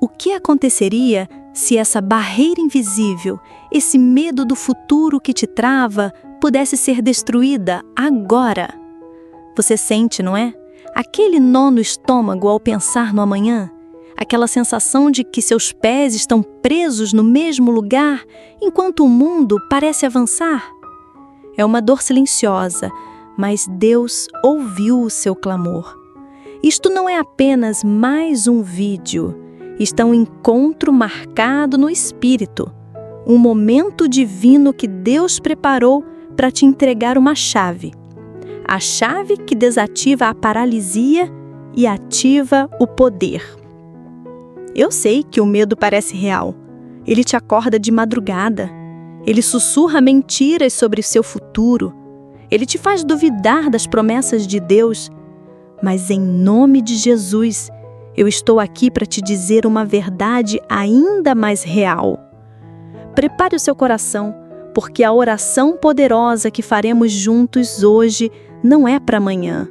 O que aconteceria se essa barreira invisível, esse medo do futuro que te trava, pudesse ser destruída agora? Você sente, não é? Aquele nó no estômago ao pensar no amanhã? Aquela sensação de que seus pés estão presos no mesmo lugar enquanto o mundo parece avançar? É uma dor silenciosa, mas Deus ouviu o seu clamor. Isto não é apenas mais um vídeo. Isto é um encontro marcado no Espírito. Um momento divino que Deus preparou para te entregar uma chave. A chave que desativa a paralisia e ativa o poder. Eu sei que o medo parece real. Ele te acorda de madrugada. Ele sussurra mentiras sobre o seu futuro. Ele te faz duvidar das promessas de Deus. Mas em nome de Jesus, eu estou aqui para te dizer uma verdade ainda mais real. Prepare o seu coração, porque a oração poderosa que faremos juntos hoje não é para amanhã.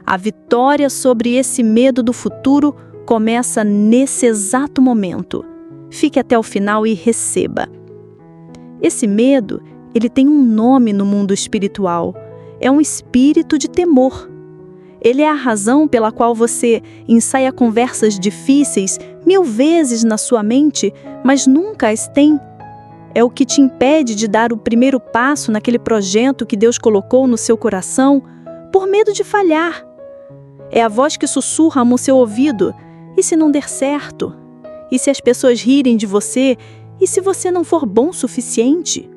A vitória sobre esse medo do futuro começa nesse exato momento. Fique até o final e receba. Esse medo, ele tem um nome no mundo espiritual. É um espírito de temor. Ele é a razão pela qual você ensaia conversas difíceis 1000 vezes na sua mente, mas nunca as tem. É o que te impede de dar o primeiro passo naquele projeto que Deus colocou no seu coração, por medo de falhar. É a voz que sussurra no seu ouvido: e se não der certo? E se as pessoas rirem de você? E se você não for bom o suficiente?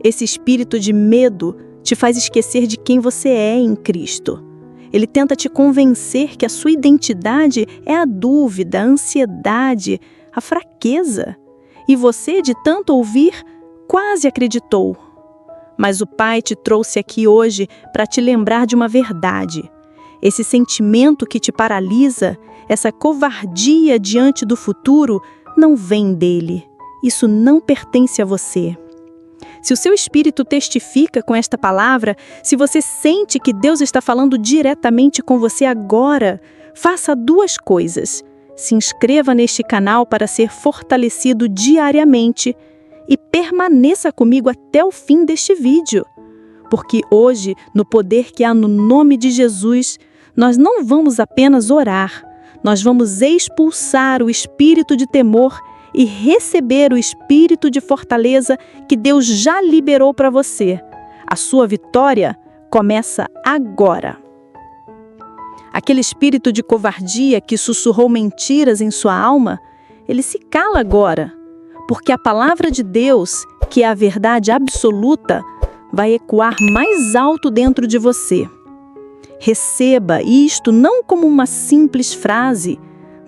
Esse espírito de medo te faz esquecer de quem você é em Cristo. Ele tenta te convencer que a sua identidade é a dúvida, a ansiedade, a fraqueza. E você, de tanto ouvir, quase acreditou. Mas o Pai te trouxe aqui hoje para te lembrar de uma verdade. Esse sentimento que te paralisa, essa covardia diante do futuro, não vem dele. Isso não pertence a você. Se o seu espírito testifica com esta palavra, se você sente que Deus está falando diretamente com você agora, faça 2 coisas. Se inscreva neste canal para ser fortalecido diariamente e permaneça comigo até o fim deste vídeo. Porque hoje, no poder que há no nome de Jesus, nós não vamos apenas orar, nós vamos expulsar o espírito de temor e receber o espírito de fortaleza que Deus já liberou para você. A sua vitória começa agora. Aquele espírito de covardia que sussurrou mentiras em sua alma, ele se cala agora, porque a palavra de Deus, que é a verdade absoluta, vai ecoar mais alto dentro de você. Receba isto não como uma simples frase,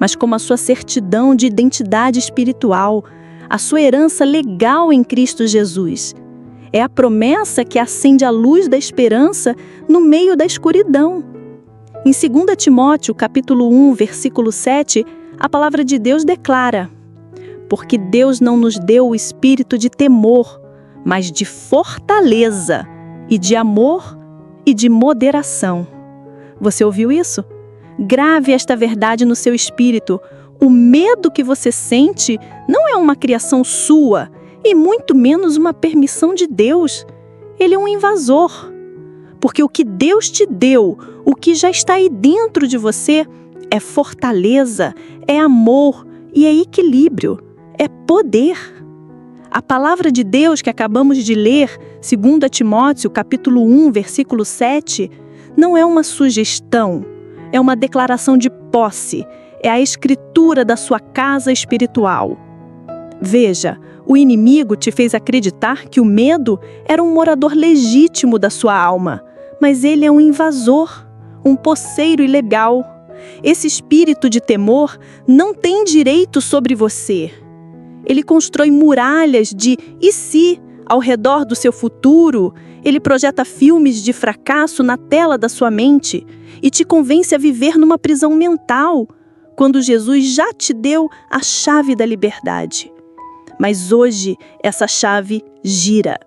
mas como a sua certidão de identidade espiritual, a sua herança legal em Cristo Jesus. É a promessa que acende a luz da esperança no meio da escuridão. Em 2 Timóteo, capítulo 1, versículo 7, a palavra de Deus declara: porque Deus não nos deu o espírito de temor, mas de fortaleza, e de amor e de moderação. Você ouviu isso? Grave esta verdade no seu espírito. O medo que você sente não é uma criação sua, e muito menos uma permissão de Deus. Ele é um invasor. Porque o que Deus te deu, o que já está aí dentro de você, é fortaleza, é amor e é equilíbrio, é poder. A palavra de Deus que acabamos de ler, 2 Timóteo, capítulo 1, versículo 7, não é uma sugestão, é uma declaração de posse, é a escritura da sua casa espiritual. Veja, o inimigo te fez acreditar que o medo era um morador legítimo da sua alma, mas ele é um invasor, um posseiro ilegal. Esse espírito de temor não tem direito sobre você. Ele constrói muralhas de "e se" ao redor do seu futuro. Ele projeta filmes de fracasso na tela da sua mente e te convence a viver numa prisão mental, quando Jesus já te deu a chave da liberdade. Mas hoje essa chave gira.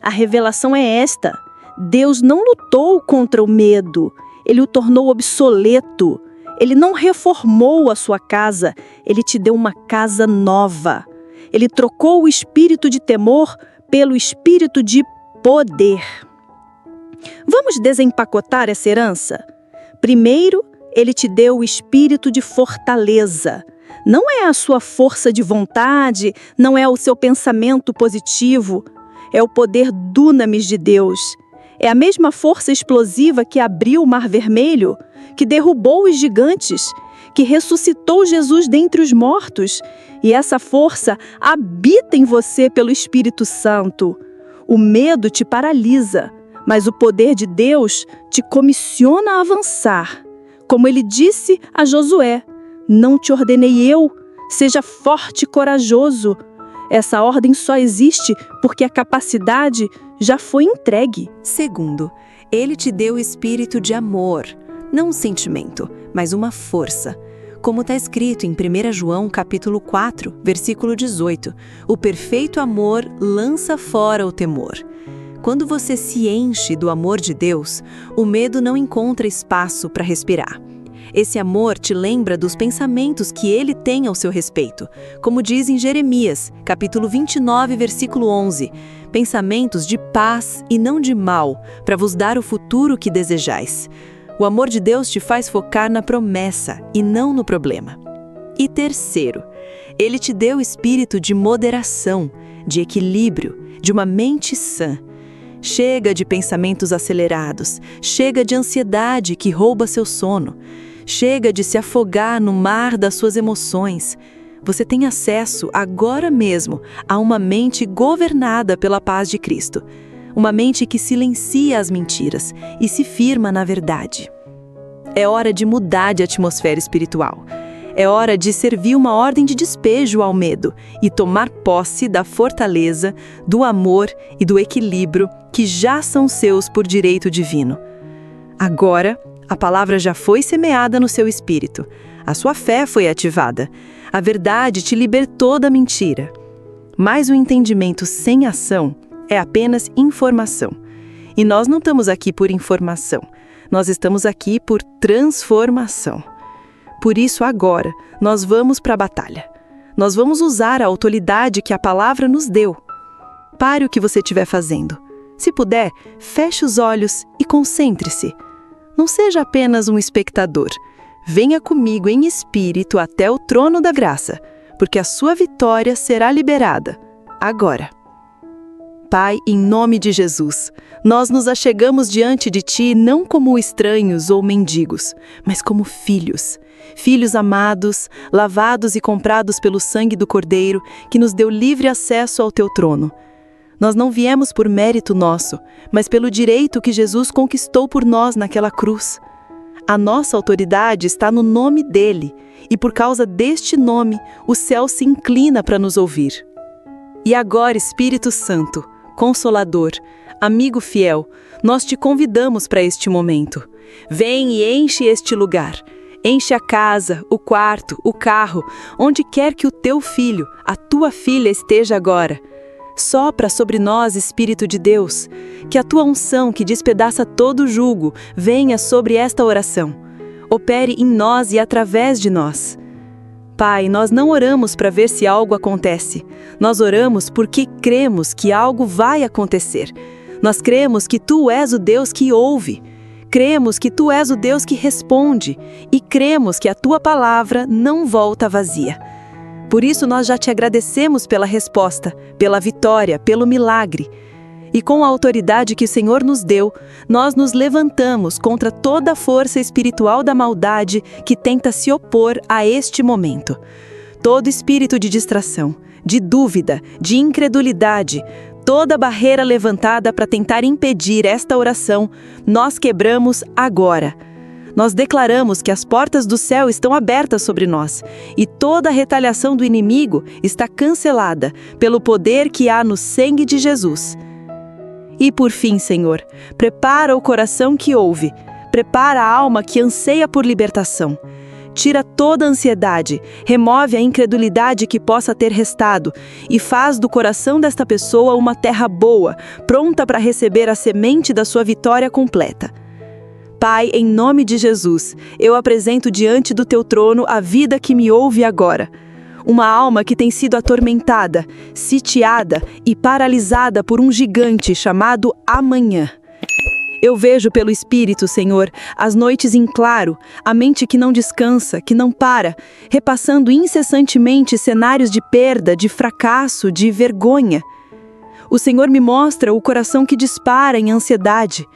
A revelação é esta: Deus não lutou contra o medo, Ele o tornou obsoleto. Ele não reformou a sua casa, ele te deu uma casa nova. Ele trocou o espírito de temor pelo espírito de poder. Vamos desempacotar essa herança? Primeiro, ele te deu o espírito de fortaleza. Não é a sua força de vontade, não é o seu pensamento positivo. É o poder dunamis de Deus. É a mesma força explosiva que abriu o Mar Vermelho, que derrubou os gigantes, que ressuscitou Jesus dentre os mortos. E essa força habita em você pelo Espírito Santo. O medo te paralisa, mas o poder de Deus te comissiona a avançar. Como ele disse a Josué: não te ordenei eu, seja forte e corajoso. Essa ordem só existe porque a capacidade já foi entregue. Segundo, ele te deu o espírito de amor, não um sentimento, mas uma força. Como está escrito em 1 João capítulo 4, versículo 18, o perfeito amor lança fora o temor. Quando você se enche do amor de Deus, o medo não encontra espaço para respirar. Esse amor te lembra dos pensamentos que ele tem ao seu respeito. Como diz em Jeremias, capítulo 29, versículo 11, pensamentos de paz e não de mal, para vos dar o futuro que desejais. O amor de Deus te faz focar na promessa e não no problema. E terceiro, ele te deu o espírito de moderação, de equilíbrio, de uma mente sã. Chega de pensamentos acelerados, chega de ansiedade que rouba seu sono. Chega de se afogar no mar das suas emoções. Você tem acesso agora mesmo a uma mente governada pela paz de Cristo. Uma mente que silencia as mentiras e se firma na verdade. É hora de mudar de atmosfera espiritual. É hora de servir uma ordem de despejo ao medo e tomar posse da fortaleza, do amor e do equilíbrio que já são seus por direito divino. Agora, a palavra já foi semeada no seu espírito. A sua fé foi ativada. A verdade te libertou da mentira. Mas o entendimento sem ação é apenas informação. E nós não estamos aqui por informação. Nós estamos aqui por transformação. Por isso, agora, nós vamos para a batalha. Nós vamos usar a autoridade que a palavra nos deu. Pare o que você estiver fazendo. Se puder, feche os olhos e concentre-se. Não seja apenas um espectador. Venha comigo em espírito até o trono da graça, porque a sua vitória será liberada. Agora. Pai, em nome de Jesus, nós nos achegamos diante de Ti não como estranhos ou mendigos, mas como filhos. Filhos amados, lavados e comprados pelo sangue do Cordeiro, que nos deu livre acesso ao Teu trono. Nós não viemos por mérito nosso, mas pelo direito que Jesus conquistou por nós naquela cruz. A nossa autoridade está no nome dele, e por causa deste nome, o céu se inclina para nos ouvir. E agora, Espírito Santo, Consolador, amigo fiel, nós te convidamos para este momento. Vem e enche este lugar. Enche a casa, o quarto, o carro, onde quer que o teu filho, a tua filha esteja agora. Sopra sobre nós, Espírito de Deus, que a tua unção que despedaça todo jugo venha sobre esta oração. Opere em nós e através de nós. Pai, nós não oramos para ver se algo acontece. Nós oramos porque cremos que algo vai acontecer. Nós cremos que Tu és o Deus que ouve. Cremos que Tu és o Deus que responde. E cremos que a Tua palavra não volta vazia. Por isso nós já te agradecemos pela resposta, pela vitória, pelo milagre. E com a autoridade que o Senhor nos deu, nós nos levantamos contra toda a força espiritual da maldade que tenta se opor a este momento. Todo espírito de distração, de dúvida, de incredulidade, toda barreira levantada para tentar impedir esta oração, nós quebramos agora. Nós declaramos que as portas do céu estão abertas sobre nós e toda a retaliação do inimigo está cancelada pelo poder que há no sangue de Jesus. E por fim, Senhor, prepara o coração que ouve, prepara a alma que anseia por libertação. Tira toda a ansiedade, remove a incredulidade que possa ter restado e faz do coração desta pessoa uma terra boa, pronta para receber a semente da sua vitória completa. Pai, em nome de Jesus, eu apresento diante do teu trono a vida que me ouve agora. Uma alma que tem sido atormentada, sitiada e paralisada por um gigante chamado amanhã. Eu vejo pelo Espírito, Senhor, as noites em claro, a mente que não descansa, que não para, repassando incessantemente cenários de perda, de fracasso, de vergonha. O Senhor me mostra o coração que dispara em ansiedade,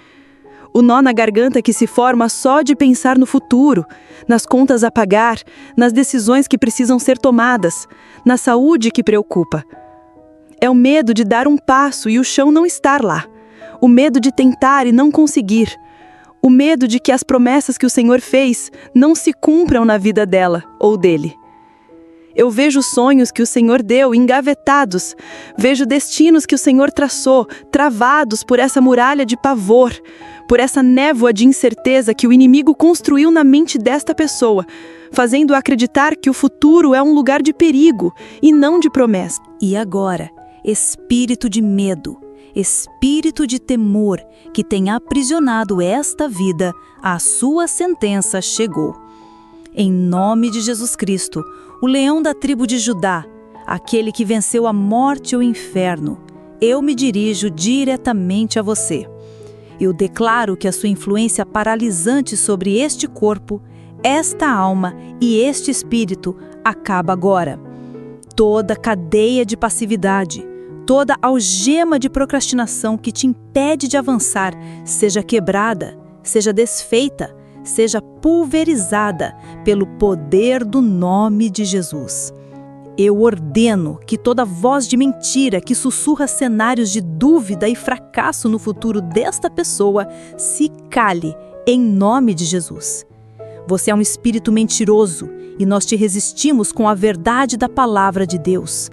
o nó na garganta que se forma só de pensar no futuro, nas contas a pagar, nas decisões que precisam ser tomadas, na saúde que preocupa. É o medo de dar um passo e o chão não estar lá. O medo de tentar e não conseguir. O medo de que as promessas que o Senhor fez não se cumpram na vida dela ou dele. Eu vejo sonhos que o Senhor deu engavetados. Vejo destinos que o Senhor traçou, travados por essa muralha de pavor, por essa névoa de incerteza que o inimigo construiu na mente desta pessoa, fazendo-a acreditar que o futuro é um lugar de perigo e não de promessa. E agora, espírito de medo, espírito de temor que tem aprisionado esta vida, a sua sentença chegou. Em nome de Jesus Cristo, o leão da tribo de Judá, aquele que venceu a morte e o inferno, eu me dirijo diretamente a você. Eu declaro que a sua influência paralisante sobre este corpo, esta alma e este espírito acaba agora. Toda cadeia de passividade, toda algema de procrastinação que te impede de avançar, seja quebrada, seja desfeita, seja pulverizada pelo poder do nome de Jesus. Eu ordeno que toda voz de mentira que sussurra cenários de dúvida e fracasso no futuro desta pessoa se cale em nome de Jesus. Você é um espírito mentiroso e nós te resistimos com a verdade da palavra de Deus.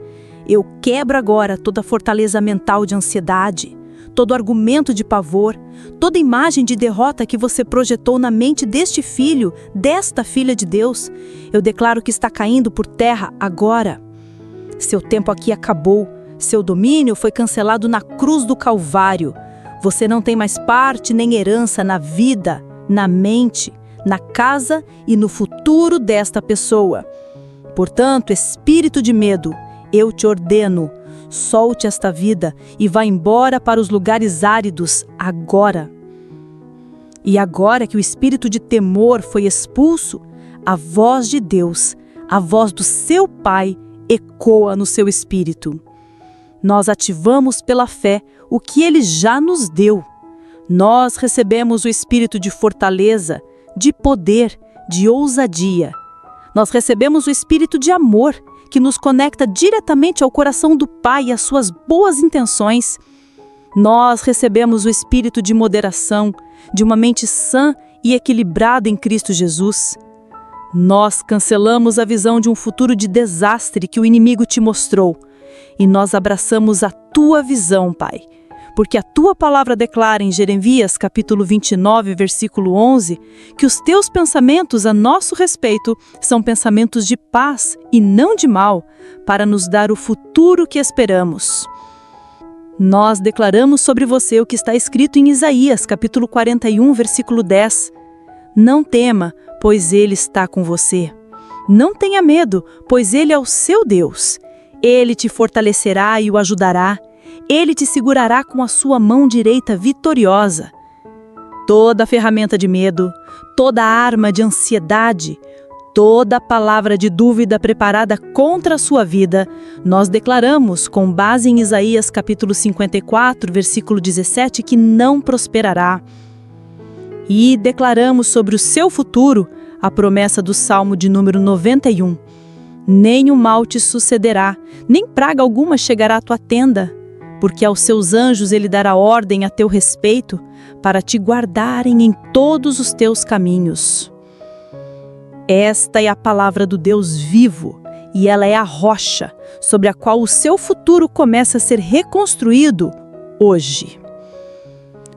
Eu quebro agora toda fortaleza mental de ansiedade, todo argumento de pavor, toda imagem de derrota que você projetou na mente deste filho, desta filha de Deus. Eu declaro que está caindo por terra agora. Seu tempo aqui acabou, seu domínio foi cancelado na cruz do Calvário. Você não tem mais parte nem herança na vida, na mente, na casa e no futuro desta pessoa. Portanto, espírito de medo, eu te ordeno, solte esta vida e vá embora para os lugares áridos agora. E agora que o espírito de temor foi expulso, a voz de Deus, a voz do seu Pai, ecoa no seu espírito. Nós ativamos pela fé o que Ele já nos deu. Nós recebemos o espírito de fortaleza, de poder, de ousadia. Nós recebemos o espírito de amor, que nos conecta diretamente ao coração do Pai e às suas boas intenções. Nós recebemos o espírito de moderação, de uma mente sã e equilibrada em Cristo Jesus. Nós cancelamos a visão de um futuro de desastre que o inimigo te mostrou, e nós abraçamos a tua visão, Pai, porque a tua palavra declara em Jeremias, capítulo 29, versículo 11, que os teus pensamentos a nosso respeito são pensamentos de paz e não de mal, para nos dar o futuro que esperamos. Nós declaramos sobre você o que está escrito em Isaías, capítulo 41, versículo 10. Não tema, pois Ele está com você. Não tenha medo, pois Ele é o seu Deus. Ele te fortalecerá e o ajudará. Ele te segurará com a sua mão direita vitoriosa. Toda ferramenta de medo, toda arma de ansiedade, toda palavra de dúvida preparada contra a sua vida, nós declaramos, com base em Isaías capítulo 54, versículo 17, que não prosperará. E declaramos sobre o seu futuro a promessa do Salmo de número 91. Nem o mal te sucederá, nem praga alguma chegará à tua tenda, porque aos seus anjos ele dará ordem a teu respeito, para te guardarem em todos os teus caminhos. Esta é a palavra do Deus vivo, e ela é a rocha sobre a qual o seu futuro começa a ser reconstruído hoje.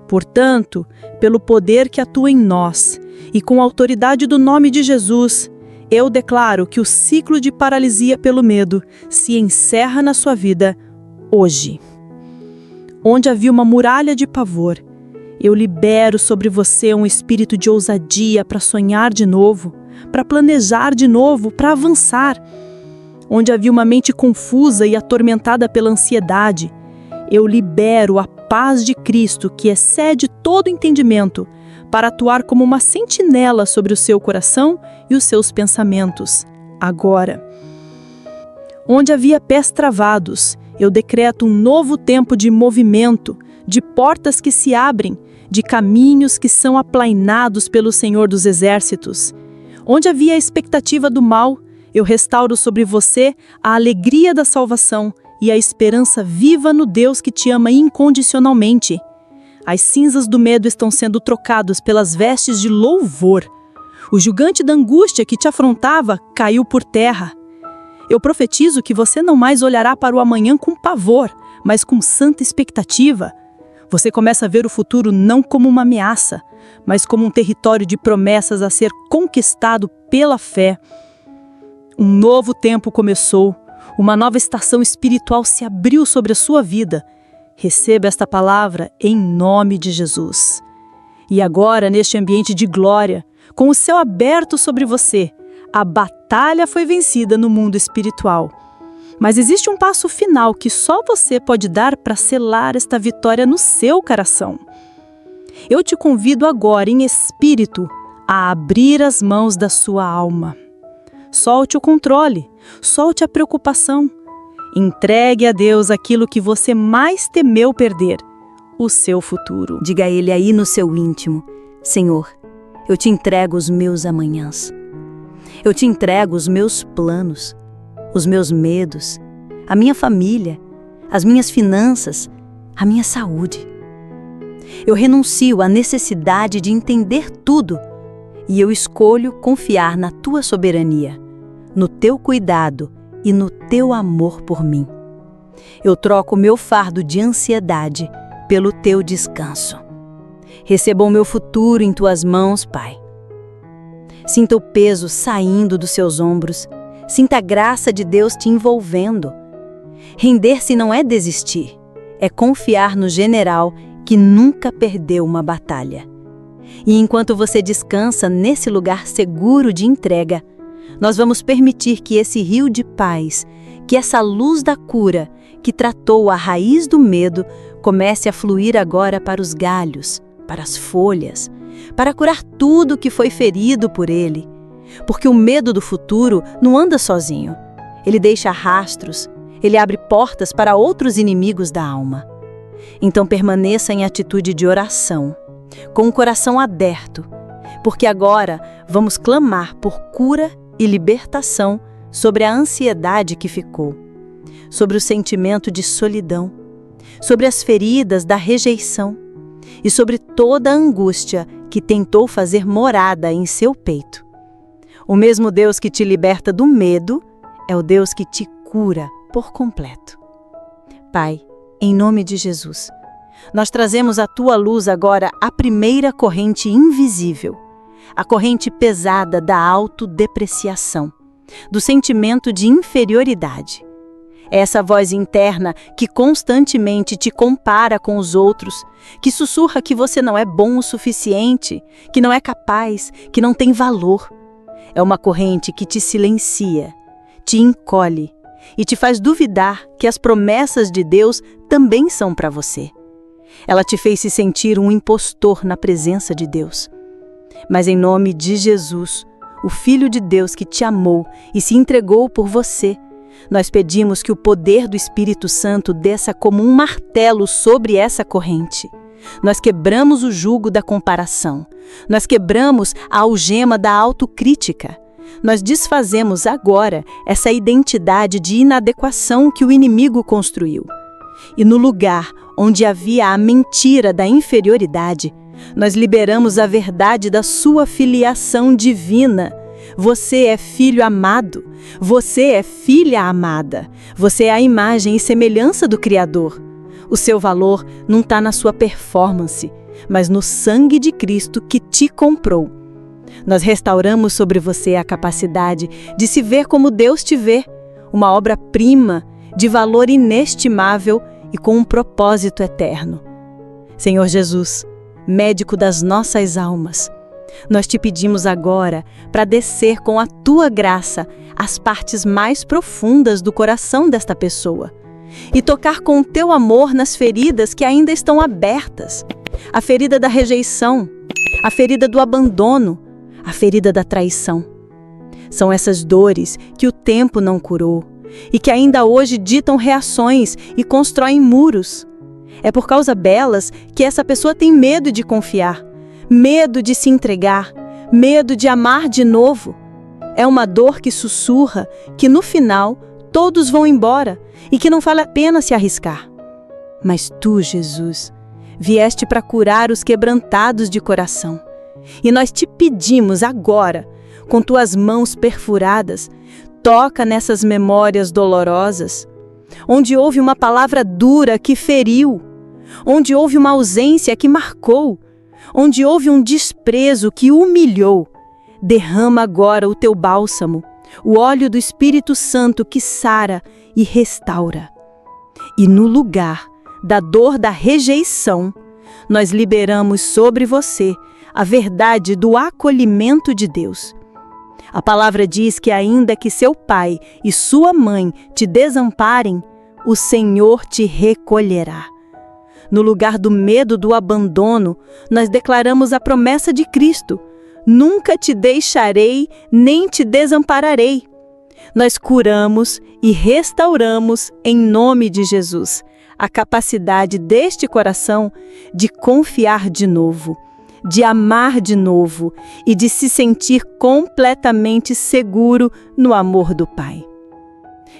Portanto, pelo poder que atua em nós, e com a autoridade do nome de Jesus, eu declaro que o ciclo de paralisia pelo medo se encerra na sua vida hoje. Onde havia uma muralha de pavor, Eu libero sobre você um espírito de ousadia para sonhar de novo, para planejar de novo, para avançar. Onde havia uma mente confusa e atormentada pela ansiedade, eu libero a paz de Cristo, que excede todo entendimento, para atuar como uma sentinela sobre o seu coração e os seus pensamentos, agora. Onde havia pés travados, eu decreto um novo tempo de movimento, de portas que se abrem, de caminhos que são aplainados pelo Senhor dos Exércitos. Onde havia a expectativa do mal, eu restauro sobre você a alegria da salvação e a esperança viva no Deus que te ama incondicionalmente. As cinzas do medo estão sendo trocadas pelas vestes de louvor. O gigante da angústia que te afrontava caiu por terra. Eu profetizo que você não mais olhará para o amanhã com pavor, mas com santa expectativa. Você começa a ver o futuro não como uma ameaça, mas como um território de promessas a ser conquistado pela fé. Um novo tempo começou, uma nova estação espiritual se abriu sobre a sua vida. Receba esta palavra em nome de Jesus. E agora, neste ambiente de glória, com o céu aberto sobre você, a batalha foi vencida no mundo espiritual. Mas existe um passo final que só você pode dar para selar esta vitória no seu coração. Eu te convido agora, em espírito, a abrir as mãos da sua alma. Solte o controle, solte a preocupação. Entregue a Deus aquilo que você mais temeu perder, o seu futuro. Diga a Ele aí no seu íntimo: Senhor, eu te entrego os meus amanhãs. Eu te entrego os meus planos, os meus medos, a minha família, as minhas finanças, a minha saúde. Eu renuncio à necessidade de entender tudo e eu escolho confiar na tua soberania, no teu cuidado e no teu amor por mim. Eu troco o meu fardo de ansiedade pelo teu descanso. Receba o meu futuro em tuas mãos, Pai. Sinta o peso saindo dos seus ombros. Sinta a graça de Deus te envolvendo. Render-se não é desistir, é confiar no general que nunca perdeu uma batalha. E enquanto você descansa nesse lugar seguro de entrega, nós vamos permitir que esse rio de paz, que essa luz da cura, que tratou a raiz do medo, comece a fluir agora para os galhos, para as folhas, para curar tudo que foi ferido por ele. Porque o medo do futuro não anda sozinho. Ele deixa rastros, ele abre portas para outros inimigos da alma. Então permaneça em atitude de oração, com o coração aberto, porque agora vamos clamar por cura e libertação sobre a ansiedade que ficou, sobre o sentimento de solidão, sobre as feridas da rejeição e sobre toda a angústia que tentou fazer morada em seu peito. O mesmo Deus que te liberta do medo é o Deus que te cura por completo. Pai, em nome de Jesus, nós trazemos à tua luz agora a primeira corrente invisível, a corrente pesada da autodepreciação, do sentimento de inferioridade. É essa voz interna que constantemente te compara com os outros, que sussurra que você não é bom o suficiente, que não é capaz, que não tem valor. É uma corrente que te silencia, te encolhe e te faz duvidar que as promessas de Deus também são para você. Ela te fez se sentir um impostor na presença de Deus. Mas em nome de Jesus, o Filho de Deus que te amou e se entregou por você, nós pedimos que o poder do Espírito Santo desça como um martelo sobre essa corrente. Nós quebramos o jugo da comparação. Nós quebramos a algema da autocrítica. Nós desfazemos agora essa identidade de inadequação que o inimigo construiu. E no lugar onde havia a mentira da inferioridade, nós liberamos a verdade da sua filiação divina. Você é filho amado, você é filha amada, você é a imagem e semelhança do Criador. O seu valor não está na sua performance, mas no sangue de Cristo que te comprou. Nós restauramos sobre você a capacidade de se ver como Deus te vê, uma obra-prima, de valor inestimável e com um propósito eterno. Senhor Jesus, médico das nossas almas. Nós te pedimos agora para descer com a tua graça as partes mais profundas do coração desta pessoa e tocar com o teu amor nas feridas que ainda estão abertas. A ferida da rejeição, a ferida do abandono, a ferida da traição. São essas dores que o tempo não curou e que ainda hoje ditam reações e constroem muros. É por causa delas que essa pessoa tem medo de confiar, medo de se entregar, medo de amar de novo. É uma dor que sussurra que no final todos vão embora e que não vale a pena se arriscar. Mas tu, Jesus, vieste para curar os quebrantados de coração. E nós te pedimos agora, com tuas mãos perfuradas, toca nessas memórias dolorosas, onde houve uma palavra dura que feriu, onde houve uma ausência que marcou, onde houve um desprezo que humilhou. Derrama agora o teu bálsamo, o óleo do Espírito Santo que sara e restaura. E no lugar da dor da rejeição, nós liberamos sobre você a verdade do acolhimento de Deus. A palavra diz que ainda que seu pai e sua mãe te desamparem, o Senhor te recolherá. No lugar do medo do abandono, nós declaramos a promessa de Cristo: nunca te deixarei, nem te desampararei. Nós curamos e restauramos, em nome de Jesus, a capacidade deste coração de confiar de novo, de amar de novo e de se sentir completamente seguro no amor do Pai.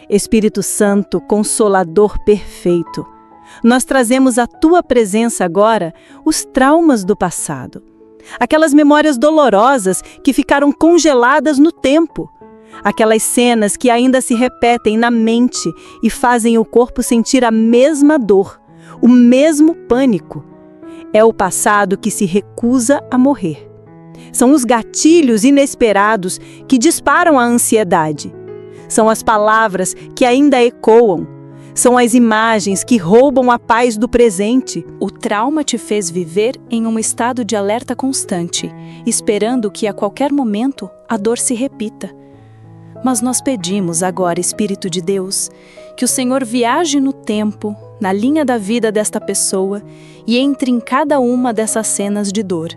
Espírito Santo, Consolador perfeito, nós trazemos à tua presença agora os traumas do passado, aquelas memórias dolorosas que ficaram congeladas no tempo, aquelas cenas que ainda se repetem na mente e fazem o corpo sentir a mesma dor, o mesmo pânico. É o passado que se recusa a morrer. São os gatilhos inesperados que disparam a ansiedade. São as palavras que ainda ecoam. São as imagens que roubam a paz do presente. O trauma te fez viver em um estado de alerta constante, esperando que a qualquer momento a dor se repita. Mas nós pedimos agora, Espírito de Deus, que o Senhor viaje no tempo, na linha da vida desta pessoa e entre em cada uma dessas cenas de dor.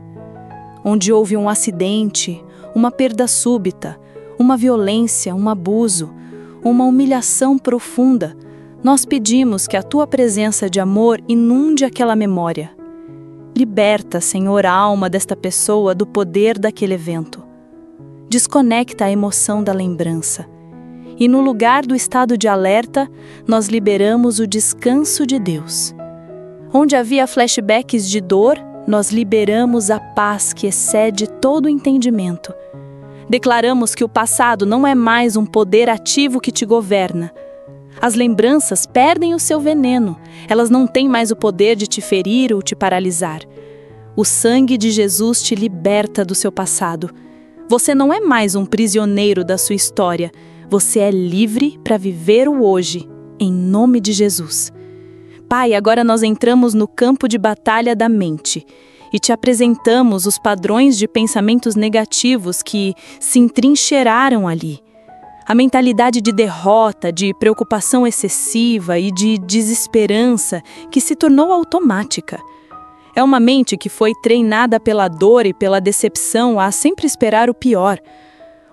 Onde houve um acidente, uma perda súbita, uma violência, um abuso, uma humilhação profunda, nós pedimos que a tua presença de amor inunde aquela memória. Liberta, Senhor, a alma desta pessoa do poder daquele evento. Desconecta a emoção da lembrança. E no lugar do estado de alerta, nós liberamos o descanso de Deus. Onde havia flashbacks de dor, nós liberamos a paz que excede todo o entendimento. Declaramos que o passado não é mais um poder ativo que te governa. As lembranças perdem o seu veneno, elas não têm mais o poder de te ferir ou te paralisar. O sangue de Jesus te liberta do seu passado. Você não é mais um prisioneiro da sua história, você é livre para viver o hoje, em nome de Jesus. Pai, agora nós entramos no campo de batalha da mente e te apresentamos os padrões de pensamentos negativos que se entrincheiraram ali. A mentalidade de derrota, de preocupação excessiva e de desesperança que se tornou automática. É uma mente que foi treinada pela dor e pela decepção a sempre esperar o pior.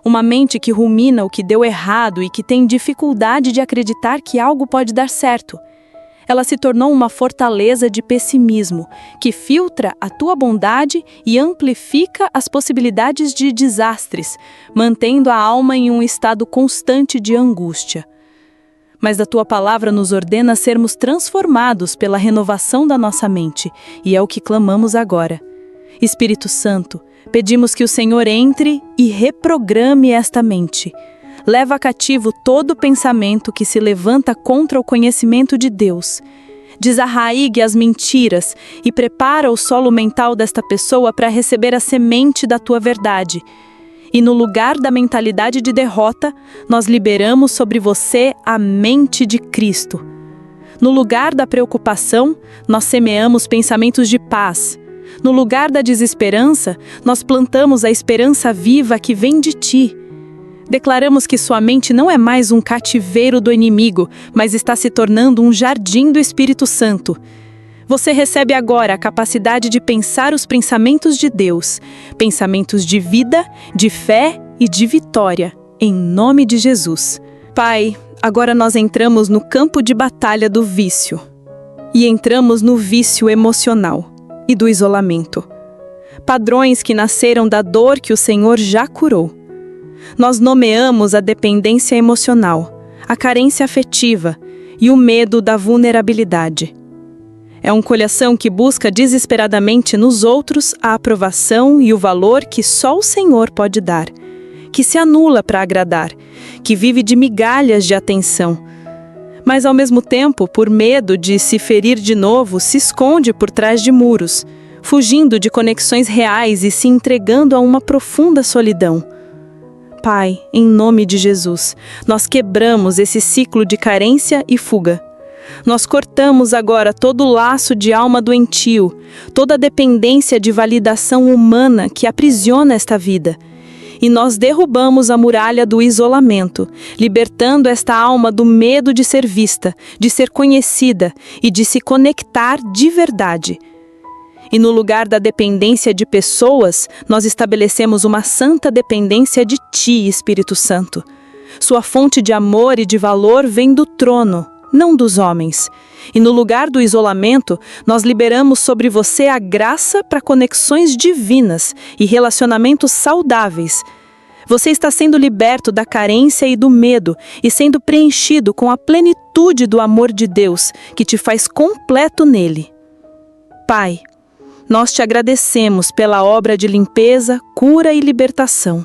Uma mente que rumina o que deu errado e que tem dificuldade de acreditar que algo pode dar certo. Ela se tornou uma fortaleza de pessimismo, que filtra a tua bondade e amplifica as possibilidades de desastres, mantendo a alma em um estado constante de angústia. Mas a tua palavra nos ordena sermos transformados pela renovação da nossa mente, e é o que clamamos agora. Espírito Santo, pedimos que o Senhor entre e reprograme esta mente. Leva cativo todo pensamento que se levanta contra o conhecimento de Deus. Desarraigue as mentiras e prepara o solo mental desta pessoa para receber a semente da tua verdade. E no lugar da mentalidade de derrota, nós liberamos sobre você a mente de Cristo. No lugar da preocupação, nós semeamos pensamentos de paz. No lugar da desesperança, nós plantamos a esperança viva que vem de Ti. Declaramos que sua mente não é mais um cativeiro do inimigo, mas está se tornando um jardim do Espírito Santo. Você recebe agora a capacidade de pensar os pensamentos de Deus, pensamentos de vida, de fé e de vitória, em nome de Jesus. Pai, agora nós entramos no campo de batalha do vício. E entramos no vício emocional e do isolamento. Padrões que nasceram da dor que o Senhor já curou. Nós nomeamos a dependência emocional, a carência afetiva e o medo da vulnerabilidade. É um coração que busca desesperadamente nos outros a aprovação e o valor que só o Senhor pode dar, que se anula para agradar, que vive de migalhas de atenção. Mas ao mesmo tempo, por medo de se ferir de novo, se esconde por trás de muros, fugindo de conexões reais e se entregando a uma profunda solidão. Pai, em nome de Jesus, nós quebramos esse ciclo de carência e fuga. Nós cortamos agora todo o laço de alma doentio, toda a dependência de validação humana que aprisiona esta vida. E nós derrubamos a muralha do isolamento, libertando esta alma do medo de ser vista, de ser conhecida e de se conectar de verdade. E no lugar da dependência de pessoas, nós estabelecemos uma santa dependência de Ti, Espírito Santo. Sua fonte de amor e de valor vem do trono, não dos homens. E no lugar do isolamento, nós liberamos sobre você a graça para conexões divinas e relacionamentos saudáveis. Você está sendo liberto da carência e do medo e sendo preenchido com a plenitude do amor de Deus, que te faz completo nele. Pai, nós te agradecemos pela obra de limpeza, cura e libertação.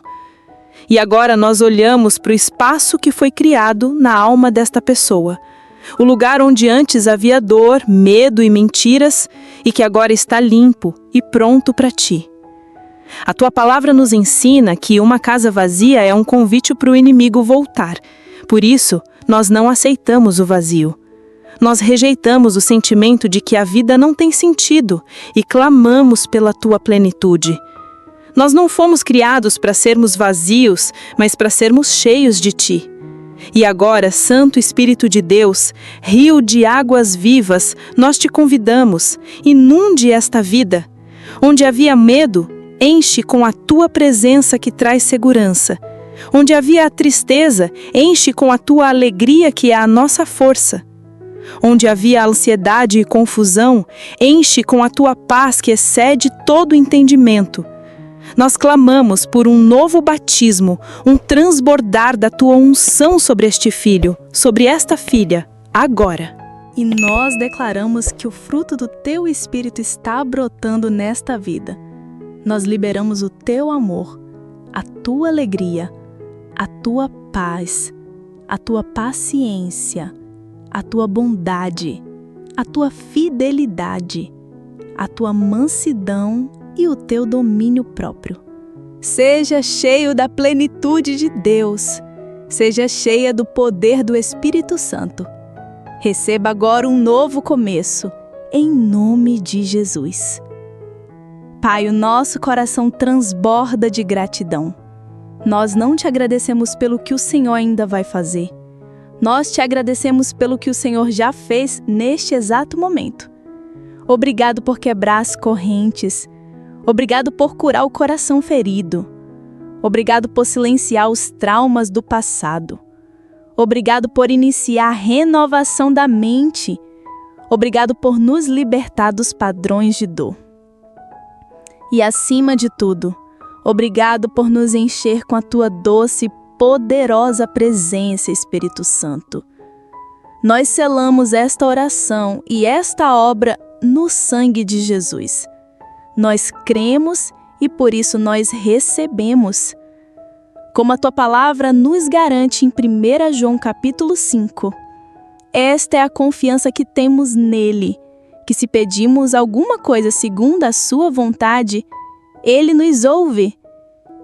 E agora nós olhamos para o espaço que foi criado na alma desta pessoa. O lugar onde antes havia dor, medo e mentiras, e que agora está limpo e pronto para Ti. A Tua palavra nos ensina que uma casa vazia é um convite para o inimigo voltar. Por isso, nós não aceitamos o vazio. Nós rejeitamos o sentimento de que a vida não tem sentido e clamamos pela Tua plenitude. Nós não fomos criados para sermos vazios, mas para sermos cheios de Ti. E agora, Santo Espírito de Deus, rio de águas vivas, nós te convidamos, inunde esta vida. Onde havia medo, enche com a Tua presença que traz segurança. Onde havia a tristeza, enche com a Tua alegria que é a nossa força. Onde havia ansiedade e confusão, enche com a Tua paz que excede todo entendimento. Nós clamamos por um novo batismo, um transbordar da Tua unção sobre este filho, sobre esta filha, agora. E nós declaramos que o fruto do Teu Espírito está brotando nesta vida. Nós liberamos o Teu amor, a Tua alegria, a Tua paz, a Tua paciência, a Tua bondade, a Tua fidelidade, a Tua mansidão e o Teu domínio próprio. Seja cheio da plenitude de Deus. Seja cheia do poder do Espírito Santo. Receba agora um novo começo, em nome de Jesus. Pai, o nosso coração transborda de gratidão. Nós não te agradecemos pelo que o Senhor ainda vai fazer. Nós te agradecemos pelo que o Senhor já fez neste exato momento. Obrigado por quebrar as correntes. Obrigado por curar o coração ferido. Obrigado por silenciar os traumas do passado. Obrigado por iniciar a renovação da mente. Obrigado por nos libertar dos padrões de dor. E acima de tudo, obrigado por nos encher com a Tua doce e poderosa presença, Espírito Santo. Nós selamos esta oração e esta obra no sangue de Jesus. Nós cremos e por isso nós recebemos. Como a Tua palavra nos garante em 1 João capítulo 5. Esta é a confiança que temos nele, que se pedimos alguma coisa segundo a Sua vontade, Ele nos ouve.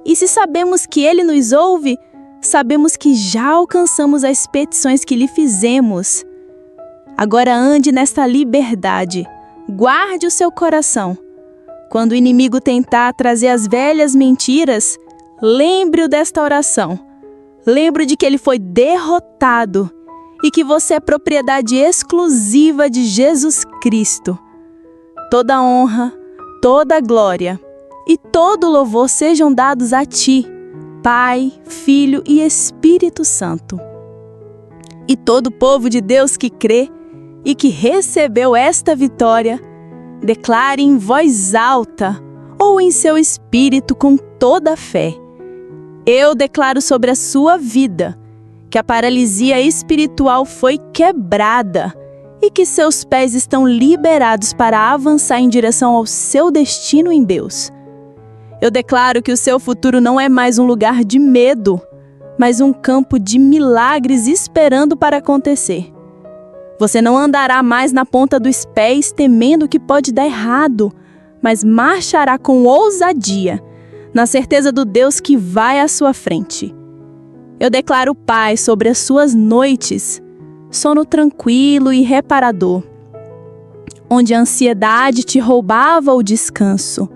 E se sabemos que Ele nos ouve, sabemos que já alcançamos as petições que lhe fizemos. Agora ande nesta liberdade, guarde o seu coração. Quando o inimigo tentar trazer as velhas mentiras, lembre-o desta oração. Lembre de que ele foi derrotado e que você é propriedade exclusiva de Jesus Cristo. Toda honra, toda glória e todo louvor sejam dados a Ti, Pai, Filho e Espírito Santo. E todo o povo de Deus que crê e que recebeu esta vitória, declare em voz alta ou em seu espírito com toda a fé: eu declaro sobre a sua vida que a paralisia espiritual foi quebrada e que seus pés estão liberados para avançar em direção ao seu destino em Deus. Eu declaro que o seu futuro não é mais um lugar de medo, mas um campo de milagres esperando para acontecer. Você não andará mais na ponta dos pés temendo que pode dar errado, mas marchará com ousadia, na certeza do Deus que vai à sua frente. Eu declaro paz sobre as suas noites, sono tranquilo e reparador, onde a ansiedade te roubava o descanso.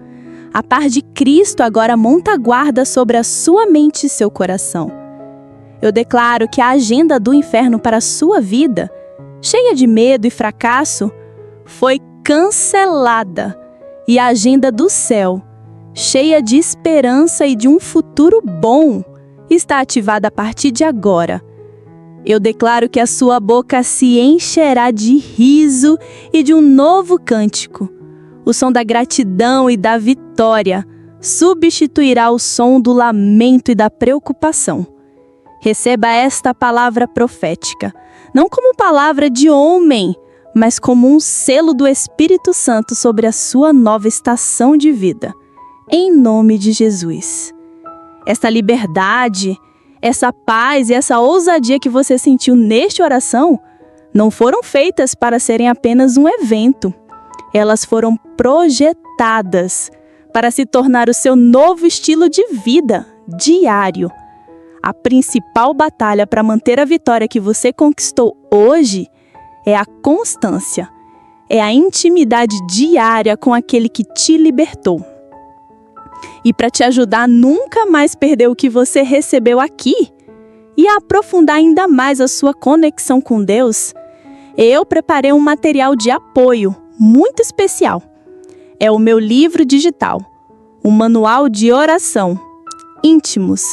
A paz de Cristo agora monta guarda sobre a sua mente e seu coração. Eu declaro que a agenda do inferno para a sua vida, cheia de medo e fracasso, foi cancelada, e a agenda do céu, cheia de esperança e de um futuro bom, está ativada a partir de agora. Eu declaro que a sua boca se encherá de riso e de um novo cântico. O som da gratidão e da vitória substituirá o som do lamento e da preocupação. Receba esta palavra profética, não como palavra de homem, mas como um selo do Espírito Santo sobre a sua nova estação de vida. Em nome de Jesus. Essa liberdade, essa paz e essa ousadia que você sentiu nesta oração não foram feitas para serem apenas um evento. Elas foram projetadas para se tornar o seu novo estilo de vida diário. A principal batalha para manter a vitória que você conquistou hoje é a constância, é a intimidade diária com aquele que te libertou. E para te ajudar a nunca mais perder o que você recebeu aqui e a aprofundar ainda mais a sua conexão com Deus, eu preparei um material de apoio muito especial. É o meu livro digital, um manual de oração, Íntimos.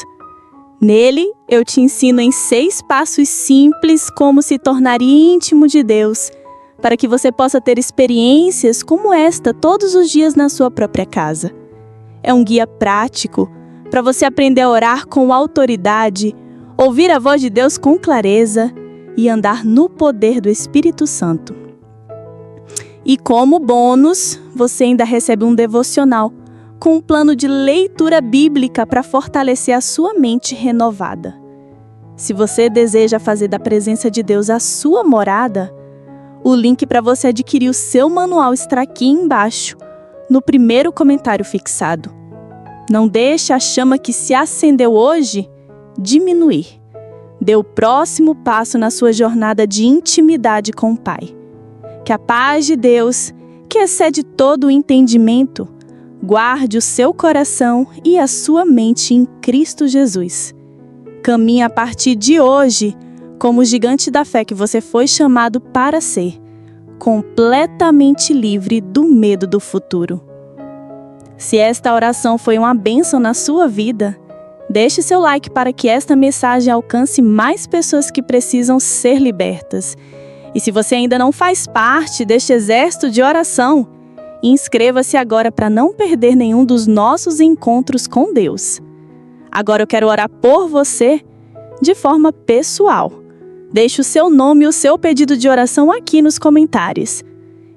Nele, eu te ensino em 6 passos simples como se tornar íntimo de Deus, para que você possa ter experiências como esta todos os dias na sua própria casa. É um guia prático para você aprender a orar com autoridade, ouvir a voz de Deus com clareza e andar no poder do Espírito Santo. E como bônus, você ainda recebe um devocional com um plano de leitura bíblica para fortalecer a sua mente renovada. Se você deseja fazer da presença de Deus a sua morada, o link para você adquirir o seu manual está aqui embaixo, no primeiro comentário fixado. Não deixe a chama que se acendeu hoje diminuir. Dê o próximo passo na sua jornada de intimidade com o Pai. Que a paz de Deus, que excede todo o entendimento, guarde o seu coração e a sua mente em Cristo Jesus. Caminhe a partir de hoje como o gigante da fé que você foi chamado para ser, completamente livre do medo do futuro. Se esta oração foi uma bênção na sua vida, deixe seu like para que esta mensagem alcance mais pessoas que precisam ser libertas. E se você ainda não faz parte deste exército de oração, inscreva-se agora para não perder nenhum dos nossos encontros com Deus. Agora eu quero orar por você de forma pessoal. Deixe o seu nome e o seu pedido de oração aqui nos comentários.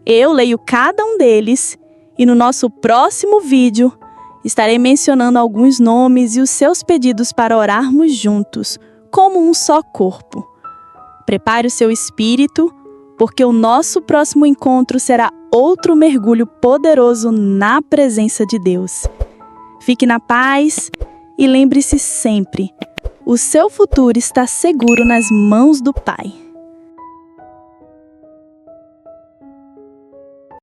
Eu leio cada um deles e no nosso próximo vídeo estarei mencionando alguns nomes e os seus pedidos para orarmos juntos, como um só corpo. Prepare o seu espírito, porque o nosso próximo encontro será outro mergulho poderoso na presença de Deus. Fique na paz e lembre-se sempre, o seu futuro está seguro nas mãos do Pai.